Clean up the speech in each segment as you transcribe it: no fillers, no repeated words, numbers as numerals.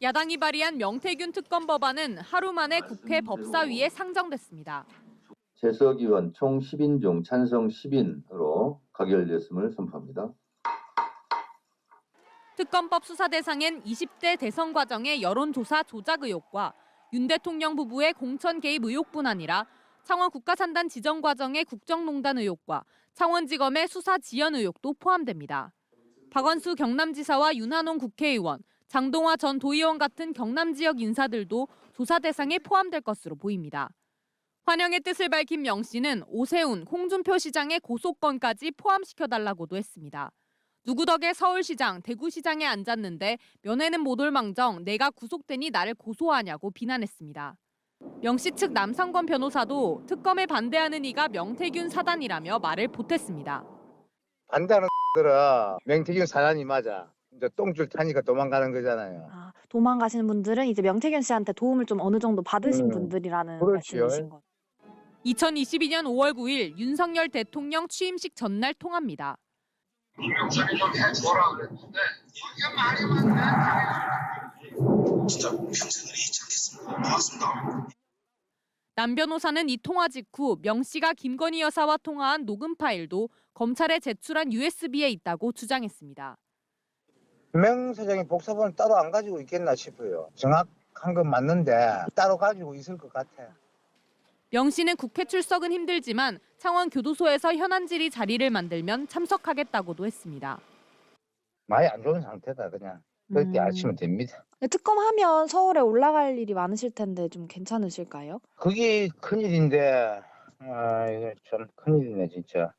야당이 발의한 명태균 특검 법안은 하루 만에 국회 법사위에 상정됐습니다. 재석 의원 총 10인 중 찬성 10인으로 가결됐음을 선포합니다. 특검법 수사 대상엔 20대 대선 과정의 여론조사 조작 의혹과 윤 대통령 부부의 공천 개입 의혹뿐 아니라 창원 국가산단 지정 과정의 국정농단 의혹과 창원지검의 수사 지연 의혹도 포함됩니다. 박원수 경남지사와 윤한홍 국회의원, 장동화 전 도의원 같은 경남 지역 인사들도 조사 대상에 포함될 것으로 보입니다. 환영의 뜻을 밝힌 명 씨는 오세훈, 홍준표 시장의 고소건까지 포함시켜달라고도 했습니다. 누구 덕에 서울시장, 대구시장에 앉았는데 면회는 못 올 망정 내가 구속되니 나를 고소하냐고 비난했습니다. 명 씨 측 남상권 변호사도 특검에 반대하는 이가 명태균 사단이라며 말을 보탰습니다. 반대하는 들은 명태균 사단이 맞아. 이제 똥줄 타니까 도망가는 거잖아요. 도망가시는 분들은 이제 명태균 씨한테 도움을 좀 어느 정도 받으신 분들이라는 그렇지요. 말씀이신 거죠. 2022년 5월 9일 윤석열 대통령 취임식 전날 통화입니다. 명성이 좀 해줘라 그랬는데 이게 말이 많네. 진짜 평생을 잊지 않겠습니다. 고맙습니다. 남 변호사는 이 통화 직후 명 씨가 김건희 여사와 통화한 녹음 파일도 검찰에 제출한 USB에 있다고 주장했습니다. 김영 사장이 복사본을 따로 안 가지고 있겠나 싶어요. 정확한 건 맞는데 따로 가지고 있을 것 같아. 명 씨는 국회 출석은 힘들지만 창원 교도소에서 현안질의 자리를 만들면 참석하겠다고도 했습니다. 많이 안 좋은 상태다 그냥. 그렇게 아시면 됩니다. 특검하면 서울에 올라갈 일이 많으실 텐데 좀 괜찮으실까요? 그게 큰일인데 이거 참 큰일이네 진짜.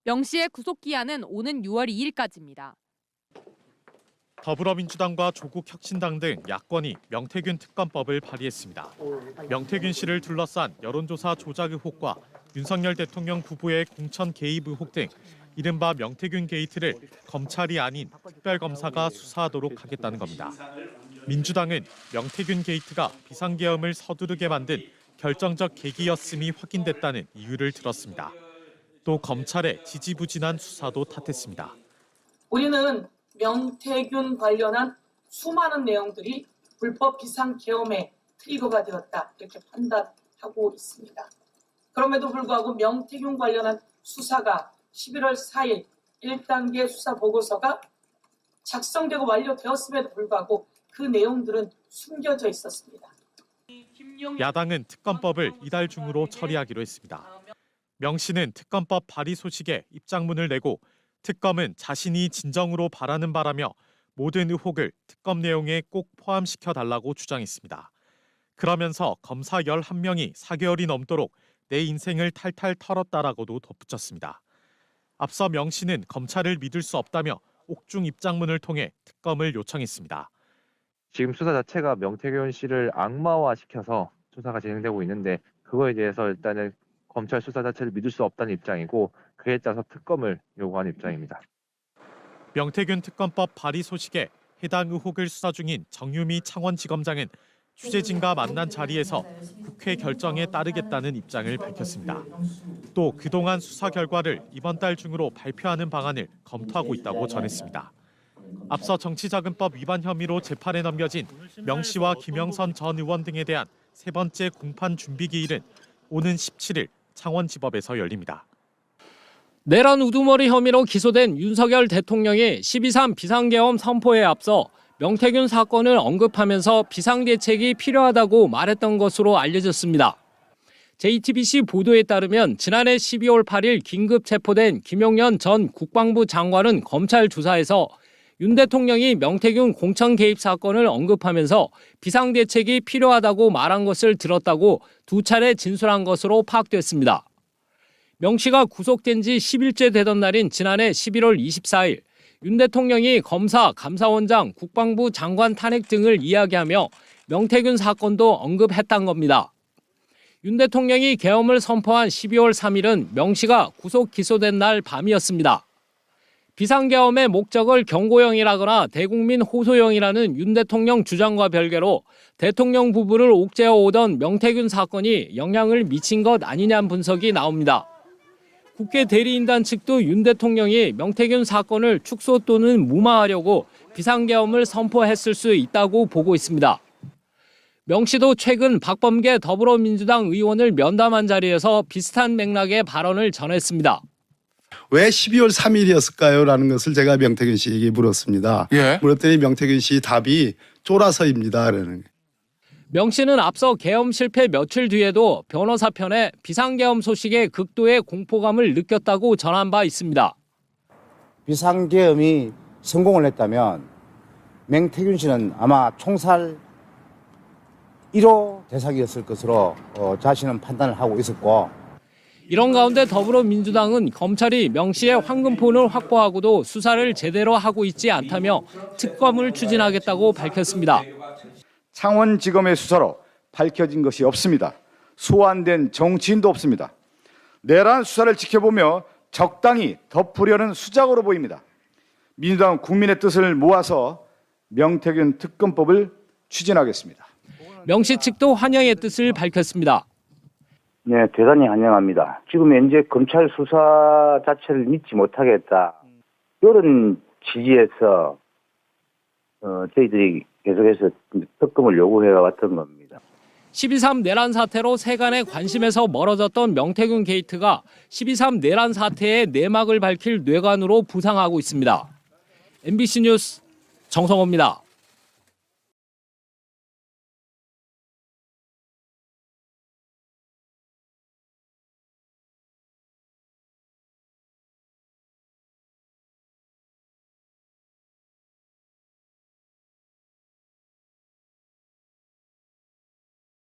명 씨의 구속 기한은 오는 6월 2일까지입니다. 더불어민주당과 조국혁신당 등 야권이 명태균 특검법을 발의했습니다. 명태균 씨를 둘러싼 여론조사 조작 의혹과 윤석열 대통령 부부의 공천 개입 의혹 등 이른바 명태균 게이트를 검찰이 아닌 특별검사가 수사하도록 하겠다는 겁니다. 민주당은 명태균 게이트가 비상계엄을 서두르게 만든 결정적 계기였음이 확인됐다는 이유를 들었습니다. 또 검찰의 지지부진한 수사도 탓했습니다. 우리는 명태균 관련한 수많은 내용들이 불법 비상계엄의 트리거가 되었다 이렇게 판단하고 있습니다. 그럼에도 불구하고 명태균 관련한 수사가 11월 4일 1단계 수사 보고서가 작성되고 완료되었음에도 불구하고 그 내용들은 숨겨져 있었습니다. 야당은 특검법을 이달 중으로 처리하기로 했습니다. 명 씨는 특검법 발의 소식에 입장문을 내고 특검은 자신이 진정으로 바라는 바라며 모든 의혹을 특검 내용에 꼭 포함시켜달라고 주장했습니다. 그러면서 검사 11명이 4개월이 넘도록 내 인생을 탈탈 털었다라고도 덧붙였습니다. 앞서 명 씨는 검찰을 믿을 수 없다며 옥중 입장문을 통해 특검을 요청했습니다. 지금 수사 자체가 명태균 씨를 악마화시켜서 수사가 진행되고 있는데 그거에 대해서 일단은 검찰 수사 자체를 믿을 수 없다는 입장이고 그에 따라서 특검을 요구하는 입장입니다. 명태균 특검법 발의 소식에 해당 의혹을 수사 중인 정유미 창원지검장은 취재진과 만난 자리에서 국회 결정에 따르겠다는 입장을 밝혔습니다. 또 그동안 수사 결과를 이번 달 중으로 발표하는 방안을 검토하고 있다고 전했습니다. 앞서 정치자금법 위반 혐의로 재판에 넘겨진 명 씨와 김영선 전 의원 등에 대한 세 번째 공판 준비 기일은 오는 17일 창원지법에서 열립니다. 내란 우두머리 혐의로 기소된 윤석열 대통령이 12.3 비상계엄 선포에 앞서 명태균 사건을 언급하면서 비상대책이 필요하다고 말했던 것으로 알려졌습니다. JTBC 보도에 따르면 지난해 12월 8일 긴급 체포된 김용현 전 국방부 장관은 검찰 조사에서 윤 대통령이 명태균 공천 개입 사건을 언급하면서 비상대책이 필요하다고 말한 것을 들었다고 두 차례 진술한 것으로 파악됐습니다. 명 씨가 구속된 지 10일째 되던 날인 지난해 11월 24일 윤 대통령이 검사, 감사원장, 국방부 장관 탄핵 등을 이야기하며 명태균 사건도 언급했던 겁니다. 윤 대통령이 계엄을 선포한 12월 3일은 명 씨가 구속 기소된 날 밤이었습니다. 비상계엄의 목적을 경고형이라거나 대국민 호소형이라는 윤 대통령 주장과 별개로 대통령 부부를 옥죄어 오던 명태균 사건이 영향을 미친 것 아니냐는 분석이 나옵니다. 국회 대리인단 측도 윤 대통령이 명태균 사건을 축소 또는 무마하려고 비상계엄을 선포했을 수 있다고 보고 있습니다. 명 씨도 최근 박범계 더불어민주당 의원을 면담한 자리에서 비슷한 맥락의 발언을 전했습니다. 왜 12월 3일이었을까요? 라는 것을 제가 명태균 씨에게 물었습니다. 물었더니 명태균 씨 답이 쫄아서입니다. 라는. 명 씨는 앞서 계엄 실패 며칠 뒤에도 변호사 편에 비상계엄 소식에 극도의 공포감을 느꼈다고 전한 바 있습니다. 비상계엄이 성공을 했다면 명태균 씨는 아마 총살 1호 대상이었을 것으로 자신은 판단을 하고 있었고, 이런 가운데 더불어민주당은 검찰이 명 씨의 황금폰을 확보하고도 수사를 제대로 하고 있지 않다며 특검을 추진하겠다고 밝혔습니다. 창원지검의 수사로 밝혀진 것이 없습니다. 소환된 정치인도 없습니다. 내란 수사를 지켜보며 적당히 덮으려는 수작으로 보입니다. 민주당은 국민의 뜻을 모아서 명태균 특검법을 추진하겠습니다. 명 씨 측도 환영의 뜻을 밝혔습니다. 네, 대단히 환영합니다. 지금 현재 검찰 수사 자체를 믿지 못하겠다, 이런 취지에서 저희들이 계속해서 특검을 요구해 왔던 겁니다. 12.3 내란 사태로 세간의 관심에서 멀어졌던 명태균 게이트가 12.3 내란 사태의 내막을 밝힐 뇌관으로 부상하고 있습니다. MBC 뉴스 정성호입니다.